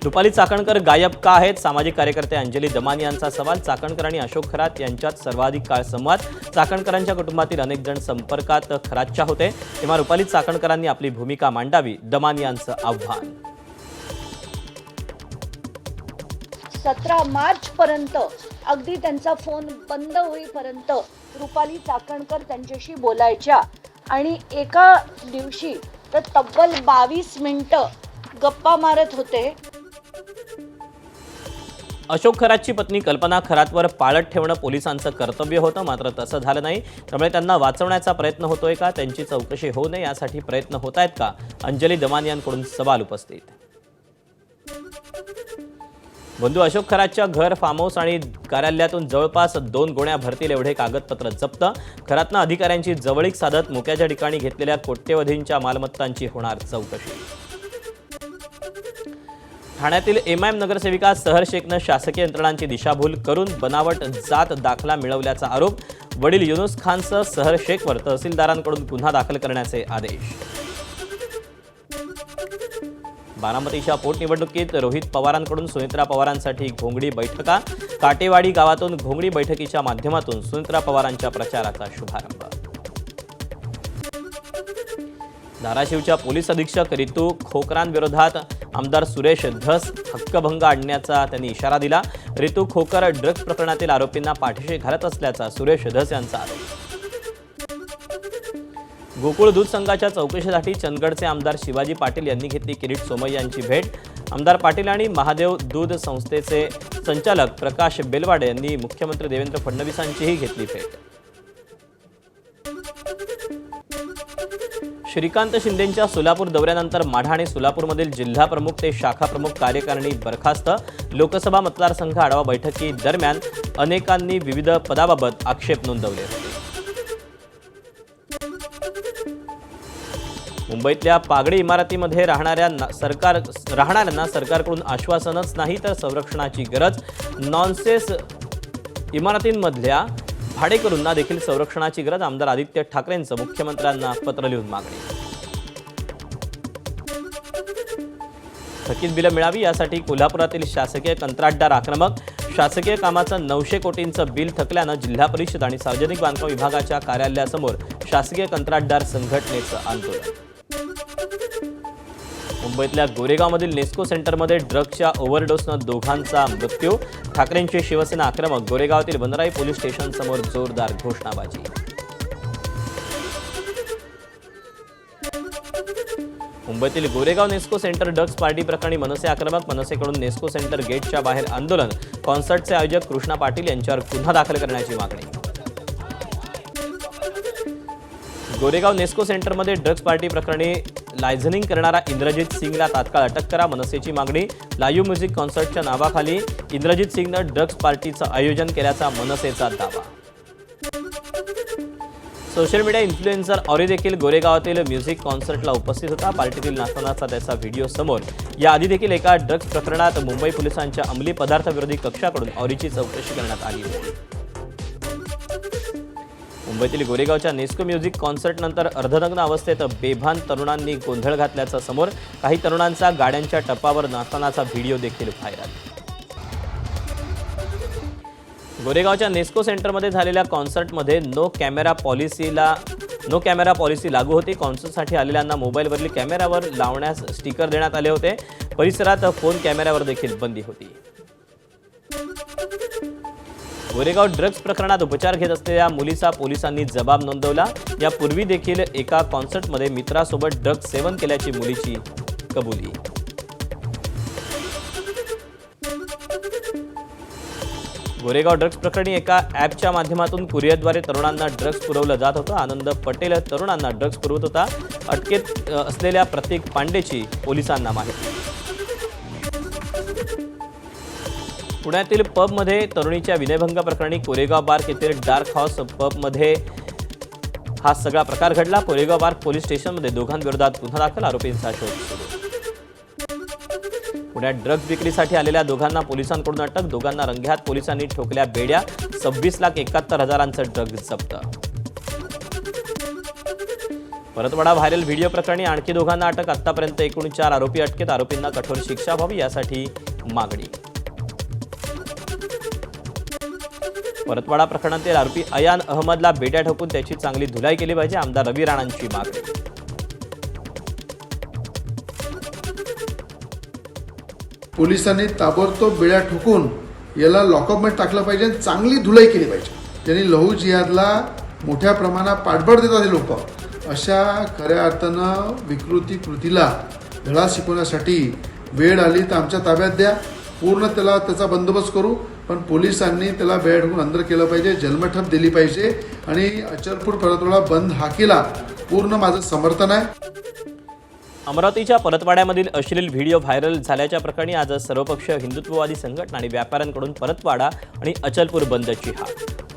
रुपाली चाकणकर गायब का आहेत? सामाजिक कार्यकर्ते अंजली दमानी यांचा सवाल। चाकणकर आणि अशोक खरात यांच्यात सर्वाधिक काळ संवाद। चाकणकरांच्या कुटुंबातील अनेक जण संपर्कात खरातच्या होते, तेव्हा रुपाली चाकणकरांनी आपली भूमिका मांडावी, दमानी यांचं आव्हान। 17 मार्च पर्यंत अगदी त्यांचा फोन बंद होईपर्यंत रुपाली चाकणकर त्यांच्याशी बोलायच्या आणि एका दिवशी तर तब्बल 22 मिनिटं गप्पा मारत होते। अशोक खरातची पत्नी कल्पना खरातवर पाळत ठेवणं पोलिसांचं कर्तव्य होतं, मात्र तसं झालं नाही। त्यामुळे त्यांना वाचवण्याचा प्रयत्न होतोय का? त्यांची चौकशी होऊ नये यासाठी प्रयत्न होत आहेत का? अंजली दमानी यांकडून सवाल उपस्थित। बंधू अशोक खरातच्या घर, फार्म हाऊस आणि कार्यालयातून जवळपास 2 गोण्या भरतील एवढे कागदपत्र जप्त। खरातनं अधिकाऱ्यांची जवळीक साधत मोक्याच्या ठिकाणी घेतलेल्या कोट्यवधींच्या मालमत्तांची होणार चौकशी। ठाण्यातील एमआयएम नगरसेविका सहर शेखनं शासकीय यंत्रणांची दिशाभूल करून बनावट जात दाखला मिळवल्याचा आरोप। वडील युनुस खानसह सहर शेखवर तहसीलदारांकडून गुन्हा दाखल करण्याचे आदेश। बारामतीच्या पोटनिवडणुकीत रोहित पवारांकडून सुनेत्रा पवारांसाठी घोंगडी बैठका। काटेवाडी गावातून घोंगडी बैठकीच्या माध्यमातून सुनेत्रा पवारांच्या प्रचाराचा शुभारंभ। धाराशिवच्या पोलीस अधीक्षक रितू खोकरांविरोधात आमदार सुरेश धस हक्कभंग आणण्याचा त्यांनी इशारा दिला। रितू खोकर ड्रग्ज प्रकरणातील आरोपींना पाठीशी घालत असल्याचा सुरेश धस यांचा आरोप। गोकुळ दूध संघाच्या चौकशीसाठी चंदगडचे आमदार शिवाजी पाटील यांनी घेतली किरीट सोमय्या यांची भेट। आमदार पाटील आणि महादेव दूध संस्थेचे संचालक प्रकाश बेलवाडे यांनी मुख्यमंत्री देवेंद्र फडणवीसांचीही घेतली भेट। श्रीकांत शिंदेंच्या सोलापूर दौऱ्यानंतर माढा आणि सोलापूरमधील जिल्हा प्रमुख ते शाखा प्रमुख कार्यकारिणी बरखास्त। लोकसभा मतदारसंघ आढावा बैठकी दरम्यान अनेकांनी विविध पदाबाबत आक्षेप नोंदवले होते। मुंबईतल्या पागडी इमारतीमध्ये राहणाऱ्यांना सरकारकडून आश्वासनच नाही तर संरक्षणाची गरज। नॉनसेस इमारतींमधल्या भाडेकरूंना देखील संरक्षणाची गरज। आमदार आदित्य ठाकरेंचं मुख्यमंत्र्यांना पत्र लिहून मागणी। थकीत बिलं मिळावी यासाठी कोल्हापुरातील शासकीय कंत्राटदार आक्रमक। शासकीय कामाचं 900 कोटींचं बिल थकल्यानं जिल्हा परिषद आणि सार्वजनिक बांधकाम विभागाच्या कार्यालयासमोर शासकीय कंत्राटदार संघटनेचं आंदोलन। मुंबईतल्या गोरेगावमधील नेस्को सेंटरमध्ये ड्रग्जच्या ओव्हरडोसनं दोघांचा मृत्यू। ठाकरेंची शिवसेना आक्रमक। गोरेगावातील वनराई पोलीस स्टेशनसमोर जोरदार घोषणाबाजी। मुंबईतील Goregaon Nesco centre drugs party प्रकरणी मनसे आक्रमक। मनसेकडून नेस्को सेंटर गेटच्या बाहेर आंदोलन। कॉन्सर्टचे आयोजक कृष्णा पाटील यांच्यावर गुन्हा दाखल करण्याची मागणी। गोरेगाव नेस्को सेंटरमध्ये ड्रग्ज पार्टी प्रकरणी लायझनिंग करणारा इंद्रजित सिंगला तात्काळ अटक करा, मनसेची मागणी। लाईव्ह म्युझिक कॉन्सर्टच्या नावाखाली इंद्रजित सिंगनं ड्रग्ज पार्टीचं आयोजन केल्याचा मनसेचा दावा। सोशल मीडिया इन्फ्लुएन्सर ऑरी देखील गोरेगावातील म्युझिक कॉन्सर्टला उपस्थित होता। पार्टीतील नाचतानाचा त्याचा व्हिडिओ समोर। याआधी देखील एका ड्रग्ज प्रकरणात मुंबई पोलिसांच्या अंमली पदार्थ विरोधी कक्षाकडून ऑरीची चौकशी करण्यात आली होती। मुंबईतील गोरेगावच्या नेस्को म्युझिक कॉन्सर्टनंतर अर्धनग्न अवस्थेत बेभान तरुणांनी गोंधळ घातल्याचा समोर। काही तरुणांचा गाड्यांच्या टप्पावर नाचतानाचा व्हिडिओ देखील व्हायरल। गोरेगावच्या नेस्को सेंटरमध्ये झालेल्या कॉन्सर्टमध्ये नो कॅमेरा पॉलिसी लागू होती। कॉन्सर्टसाठी आलेल्यांना मोबाईलवरील कॅमेऱ्यावर लावण्यास स्टिकर देण्यात आले होते। परिसरात फोन कॅमेऱ्यावर देखील बंदी होती। गोरेगाव ड्रग्ज प्रकरणात उपचार घेत असलेल्या मुलीचा पोलिसांनी जबाब नोंदवला। यापूर्वी देखील एका कॉन्सर्टमध्ये मित्रासोबत ड्रग्ज सेवन केल्याची मुलीची कबुली। गोरेगाव ड्रग्ज प्रकरणी एका ॲपच्या माध्यमातून कुरिअरद्वारे तरुणांना ड्रग्ज पुरवलं जात होतं। आनंद पटेल तरुणांना ड्रग्ज पुरवत होता। अटकेत असलेल्या प्रतीक पांडेची पोलिसांना माहिती। पुण्यातील पबमध्ये तरुणीच्या विनयभंग प्रकरणी कोरेगाव बार्क येथील डार्क हॉर्स पबमध्ये हा सगळा प्रकार घडला। कोरेगाव बार्क पोलीस स्टेशनमध्ये दोघांविरोधात गुन्हा दाखल। आरोपींचा शोध सुरू। पुण्यात ड्रग्ज विक्रीसाठी आलेल्या दोघांना पोलिसांकडून अटक। दोघांना रंगेहात पोलिसांनी ठोकल्या बेड्या। 26,71,000चं ड्रग्ज जप्त। परतवाडा व्हायरल व्हिडिओ प्रकरणी आणखी दोघांना अटक. आतापर्यंत एकूण 4 आरोपी अटकेत. आरोपींना कठोर शिक्षा व्हावी यासाठी मागणी. परतवाडा प्रकरणातील आरोपी अयान अहमदला बेड्या ठोकून त्याची चांगली धुलाई केली पाहिजे. आमदार रवी राणांची मागणी. पोलिसांनी ताबडतोब बेड्या ठोकून याला लॉकअपमध्ये टाकलं पाहिजे आणि चांगली धुलाई केली पाहिजे. त्यांनी लहू जिहादला मोठ्या प्रमाणात पाठबळ देतात हे लोक. अशा खऱ्या अर्थानं विकृती कृतीला धडा शिकवण्यासाठी वेळ आली तर आमच्या ताब्यात द्या. पूर्ण त्याचा बंदोबस्त करू. पण पोलिसांनी त्याला बेड्या ठोकून अंदर केलं पाहिजे. जन्मठप दिली पाहिजे. आणि अचलपूर परतवाडा बंद हाकेला पूर्ण माझं समर्थन आहे. अमरावतीच्या परतवाड्यामधील अश्लील व्हिडिओ व्हायरल झाल्याच्या प्रकरणी आज सर्वपक्षीय हिंदुत्ववादी संघटना आणि व्यापाऱ्यांकडून परतवाडा आणि अचलपूर बंदची हाक.